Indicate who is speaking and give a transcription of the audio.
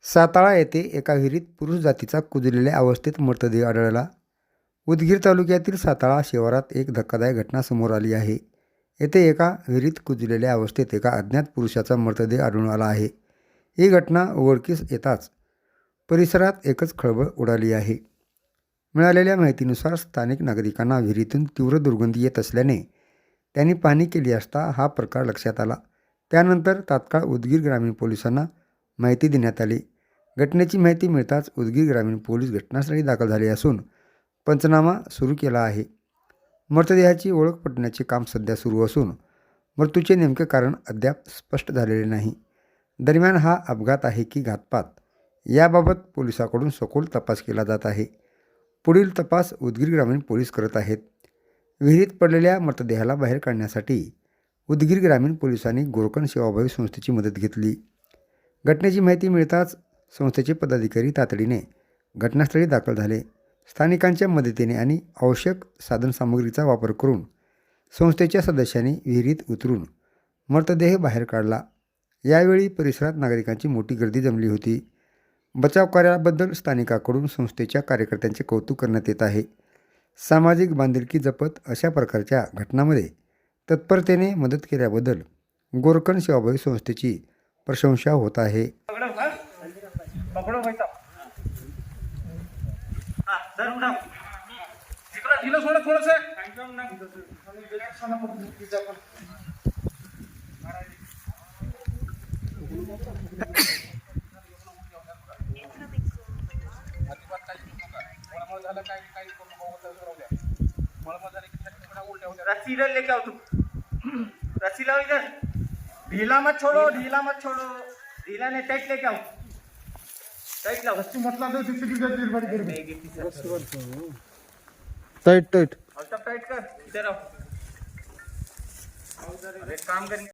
Speaker 1: साताळा येथे एका विहिरीत पुरुष जातीचा कुजलेल्या अवस्थेत मृतदेह आढळला. उदगीर तालुक्यातील साताळा शिवारात एक धक्कादायक घटना समोर आली आहे. येथे एका विहिरीत कुजलेल्या अवस्थेत एका अज्ञात पुरुषाचा मृतदेह आढळून आला आहे. ही घटना उघडकीस येताच परिसरात एकच खळबळ उडाली आहे. मिळालेल्या माहितीनुसार स्थानिक नागरिकांना विहिरीतून तीव्र दुर्गंधी येत असल्याने त्यांनी पाहणी केली असता हा प्रकार लक्षात आला. त्यानंतर तात्काळ उदगीर ग्रामीण पोलिसांना माहिती देण्यात आली. घटनेची माहिती मिळताच उदगीर ग्रामीण पोलीस घटनास्थळी दाखल झाले असून पंचनामा सुरू केला आहे. मृतदेहाची ओळख पटण्याचे काम सध्या सुरू असून मृत्यूचे नेमके कारण अद्याप स्पष्ट झालेले नाही. दरम्यान हा अपघात आहे की घातपात याबाबत पोलिसांकडून सखोल तपास केला जात आहे. पुढील तपास उदगीर ग्रामीण पोलीस करत आहेत. विहिरीत पडलेल्या मृतदेहाला बाहेर काढण्यासाठी उदगीर ग्रामीण पोलिसांनी गोरकण सेवाभावी संस्थेची मदत घेतली. घटनेची माहिती मिळताच संस्थेचे पदाधिकारी तातडीने घटनास्थळी दाखल झाले. स्थानिकांच्या मदतीने आणि आवश्यक साधनसामुग्रीचा वापर करून संस्थेच्या सदस्यांनी विहिरीत उतरून मृतदेह बाहेर काढला. यावेळी परिसरात नागरिकांची मोठी गर्दी जमली होती. बचाव कार्याबद्दल स्थानिकांकडून संस्थेच्या कार्यकर्त्यांचे कौतुक करण्यात येत आहे. सामाजिक बांधिलकी जपत अशा प्रकारच्या घटनांमध्ये तत्परतेने मदत केल्याबद्दल गोरकण सेवाभावी संस्थेची प्रशंसा होत आहे.
Speaker 2: रस्सी इधर लेके आओ तुम, रस्सी लाओ इधर, ढीला मत छोड़ो, ढीला मत छोड़ो, ढीला ने टाइट लेके आओ, टाइट लाओ, रस्सी मत ला दो, टाइट टाइट, और सब टाइट कर, इधर आओ, अरे काम करने